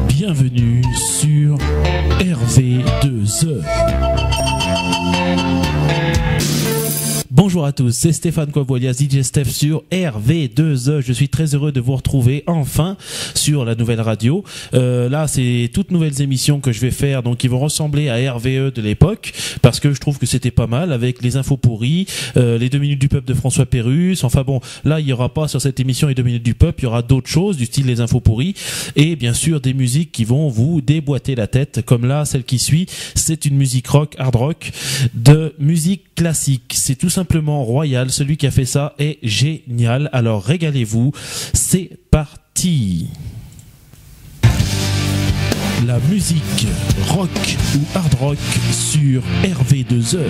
Bienvenue sur RV2E. Bonjour à tous, c'est Stéphane Coavoilias, DJ Steph sur RV2E. Je suis très heureux de vous retrouver enfin sur la nouvelle radio. Là, c'est toutes nouvelles émissions que je vais faire, donc qui vont ressembler à RVE de l'époque, parce que je trouve que c'était pas mal avec les infos pourries, les 2 minutes du peuple de François Pérusse. Enfin bon, là, il y aura pas sur cette émission les 2 minutes du peuple, il y aura d'autres choses du style les infos pourries et bien sûr des musiques qui vont vous déboîter la tête, comme là, celle qui suit. C'est une musique rock, hard rock, de musique classique. C'est tout simplement royal. Celui qui a fait ça est génial. Alors régalez-vous. C'est parti. La musique rock ou hard rock sur RV2E.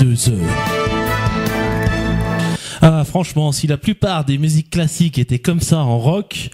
2 heures. Ah, franchement, si la plupart des musiques classiques étaient comme ça en rock,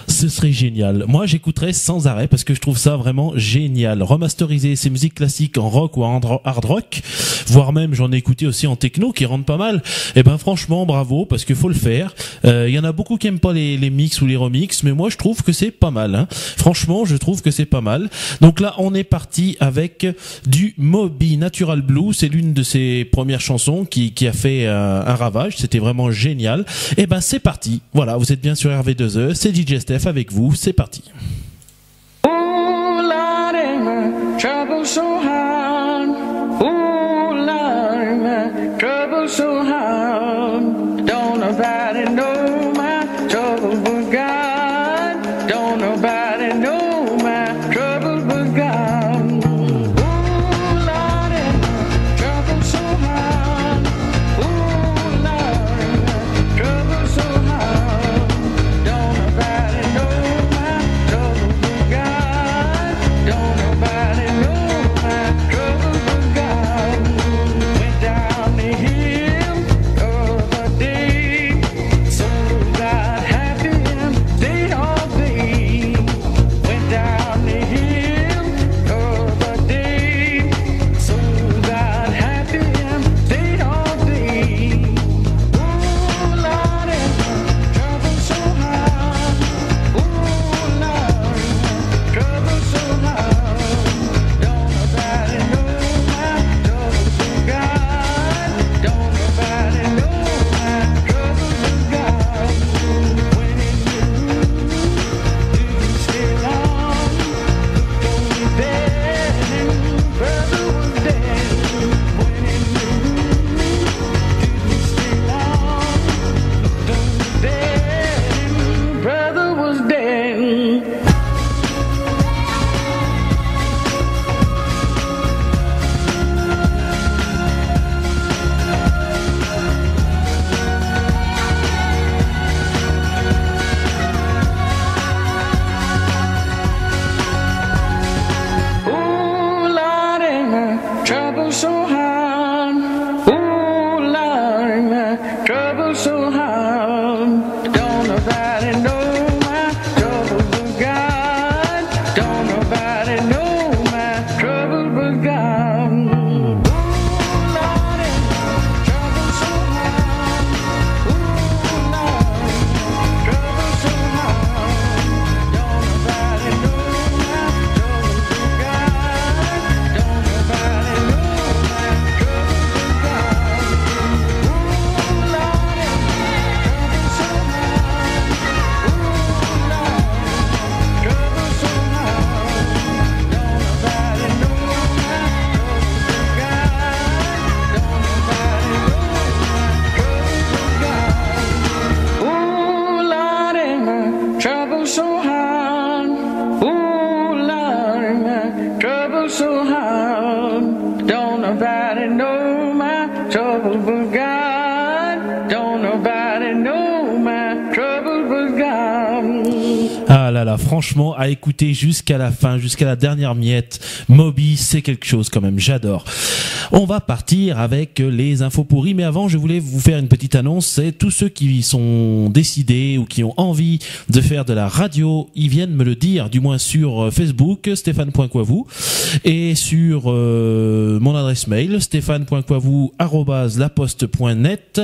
ce serait génial. Moi, j'écouterais sans arrêt parce que je trouve ça vraiment génial. Remasteriser ces musiques classiques en rock ou en hard rock, voire même j'en ai écouté aussi en techno qui rendent pas mal. Eh ben, franchement, bravo parce qu'il faut le faire. Il y en a beaucoup qui aiment pas les mix ou les remix, mais moi, je trouve que c'est pas mal. Hein. Franchement, je trouve que c'est pas mal. Donc là, on est parti avec du Moby Natural Blue. C'est l'une de ses premières chansons qui a fait un ravage. C'était vraiment génial. Et ben c'est parti. Voilà, vous êtes bien sur RV2E, c'est DJ Steph avec vous, c'est parti. Oh Lord, my trouble so hard. Oh Lord, my trouble so hard. Don't nobody know my trouble but God. Don't nobody know my trouble but God. Oh Lord, my trouble so hard. Oh Lord, my trouble so hard. Don't nobody know my trouble but God. Don't nobody know my trouble but God. Went down the hill the other day, so got happy and stayed all day. Went down the hill the other day, so got happy and stayed all day. Oh Lord, trouble so hard. Oh Lord, trouble so hard. Don't nobody know my trouble but God. Don't nobody know my trouble but God. When in the room, didn't stay long. Looked on me bed and brother was dead. When in the room, didn't stay long. Looked on me bed and brother was dead. Oh Lord, my trouble so hard. Oh Lord, my trouble so hard. Don't nobody know my trouble but God. Don't nobody know my trouble but God. Oh Lord, my trouble so hard. Oh Lord, my trouble so hard. Don't nobody know my trouble but God. Don't nobody know my trouble but God. Oh Lord, trouble so hard. Oh Lord, trouble so hard. Don't nobody know my trouble but God. Don't nobody know my trouble but God. Oh Lord, my trouble so hard. Oh Lord, my trouble so hard. Don't nobody know my trouble but God. Don't nobody know my trouble but God. Ah là là, franchement, à écouter jusqu'à la fin, jusqu'à la dernière miette, Moby, c'est quelque chose quand même, j'adore. On va partir avec les infos pourries, mais avant, je voulais vous faire une petite annonce, c'est tous ceux qui sont décidés ou qui ont envie de faire de la radio, ils viennent me le dire, du moins sur Facebook, stéphane.coivou, et sur mon adresse mail, stéphane.coivou@laposte.net,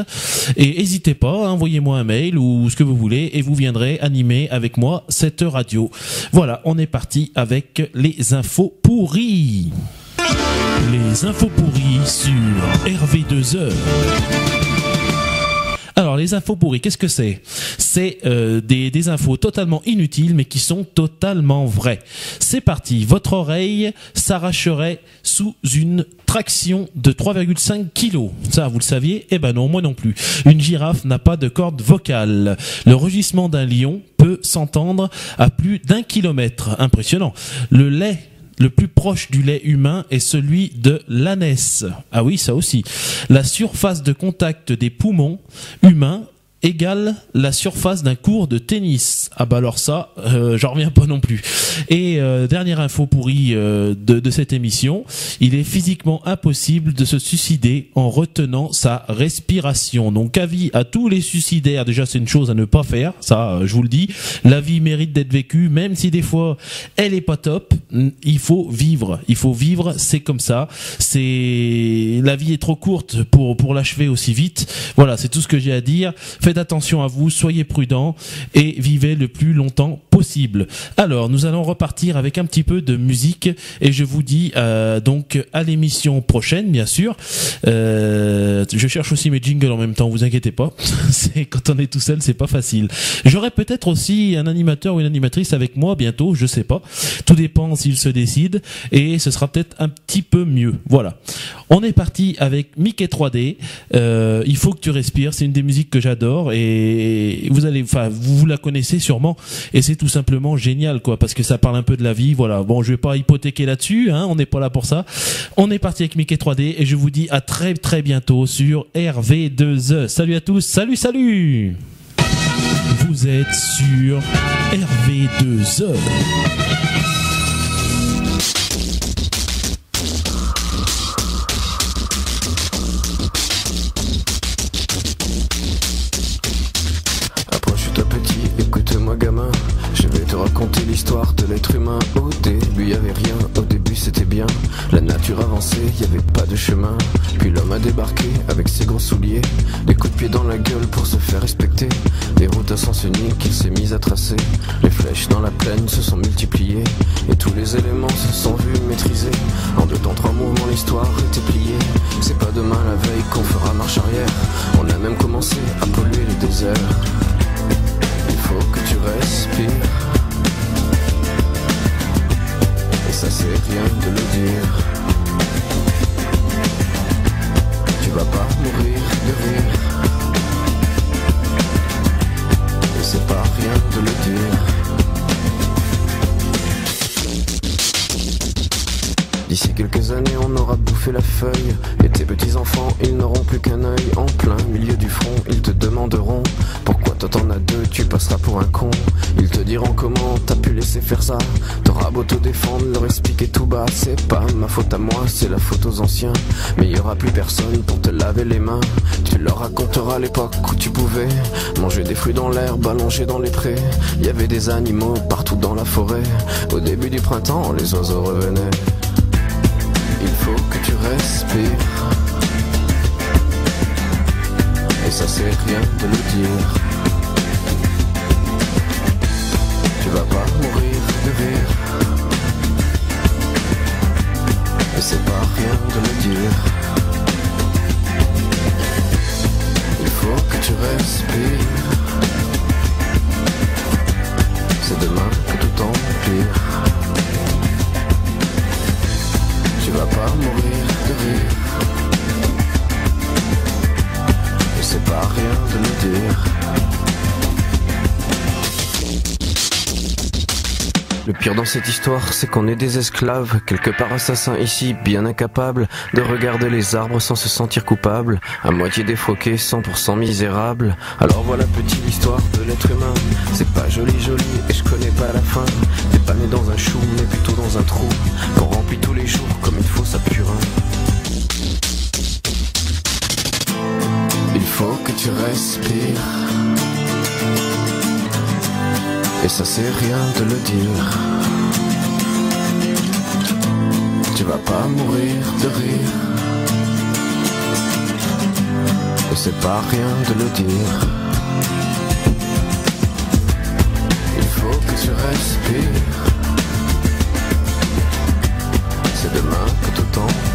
et n'hésitez pas, envoyez-moi un mail ou ce que vous voulez, et vous viendrez animer avec moi cette radio. Voilà, on est parti avec les infos pourries. Les infos pourries sur RV2E. Alors les infos pourries, qu'est-ce que c'est ? C'est des infos totalement inutiles mais qui sont totalement vraies. C'est parti, votre oreille s'arracherait sous une traction de 3,5 kg. Ça, vous le saviez ? Eh ben non, moi non plus. Une girafe n'a pas de corde vocale. Le rugissement d'un lion peut s'entendre à plus d'1 kilomètre. Impressionnant. Le lait le plus proche du lait humain est celui de l'ânesse. Ah oui, ça aussi. La surface de contact des poumons humains égale la surface d'un court de tennis. Ah bah alors ça, j'en reviens pas non plus. Et dernière info pourrie de cette émission, il est physiquement impossible de se suicider en retenant sa respiration. Donc avis à tous les suicidaires, déjà c'est une chose à ne pas faire, ça je vous le dis. La vie mérite d'être vécue, même si des fois elle est pas top. Il faut vivre, c'est comme ça. C'est la vie est trop courte pour l'achever aussi vite. Voilà, c'est tout ce que j'ai à dire. Faites attention à vous, soyez prudents et vivez le plus longtemps possible. Alors, nous allons repartir avec un petit peu de musique et je vous dis donc à l'émission prochaine, bien sûr. Je cherche aussi mes jingles en même temps, vous inquiétez pas. C'est quand on est tout seul, c'est pas facile. J'aurai peut-être aussi un animateur ou une animatrice avec moi bientôt, je sais pas. Tout dépend s'il se décide et ce sera peut-être un petit peu mieux. Voilà. On est parti avec Mickey 3D. Il faut que tu respires, c'est une des musiques que j'adore et vous la connaissez sûrement et c'est tout simplement génial quoi parce que ça parle un peu de la vie. Voilà. Bon, je vais pas hypothéquer là-dessus, hein, on n'est pas là pour ça. On est parti avec Mickey 3D et je vous dis à très très bientôt sur RV2E. Salut à tous, salut. Vous êtes sur RV2E. Approche-toi petit, écoute-moi gamin. Je vais te raconter l'histoire de l'être humain. Au début y avait rien, au début c'était bien. La nature avançait, y avait pas de chemin. Puis l'homme a débarqué avec ses gros souliers, des coups de pied dans la gueule pour se faire respecter. Des routes à sens unique qu'il s'est mis à tracer. Les flèches dans la plaine se sont multipliées et tous les éléments se sont vus maîtrisés. En 2 temps 3 mouvements l'histoire était pliée. C'est pas demain la veille qu'on fera marche arrière. On a même commencé à polluer les déserts. Il faut que tu respires. Et ça c'est rien de le dire. Tu vas pas mourir de rire. Et c'est pas rien de le dire. D'ici quelques années on aura bouffé la feuille. Et tes petits enfants ils n'auront plus qu'un œil. En plein milieu du front ils te demanderont pourquoi toi t'en as 2, tu passeras pour un con. Ils te diront comment t'as pu laisser faire ça. T'auras beau te défendre, leur expliquer tout bas. C'est pas ma faute à moi, c'est la faute aux anciens. Mais y aura plus personne pour te laver les mains. Tu leur raconteras l'époque où tu pouvais manger des fruits dans l'herbe, allongés dans les prés. Y avait des animaux partout dans la forêt. Au début du printemps, les oiseaux revenaient. Il faut que tu respires. Et ça c'est rien de le dire. Tu vas pas mourir de rire. Et c'est pas rien de le dire. Il faut que tu respires. C'est demain que tout empire. Tu vas pas mourir de rire. Et c'est pas rien de le dire. Le pire dans cette histoire, c'est qu'on est des esclaves, quelque part assassins ici, bien incapables de regarder les arbres sans se sentir coupables, à moitié défroqués, 100% misérables. Alors voilà petite histoire de l'être humain. C'est pas joli et je connais pas la fin. T'es pas né dans un chou mais plutôt dans un trou qu'on remplit tous les jours comme il faut sa purin. Il faut que tu respires. Et ça c'est rien de le dire. Tu vas pas mourir de rire. Et c'est pas rien de le dire. Il faut que tu respires. C'est demain que tout empire.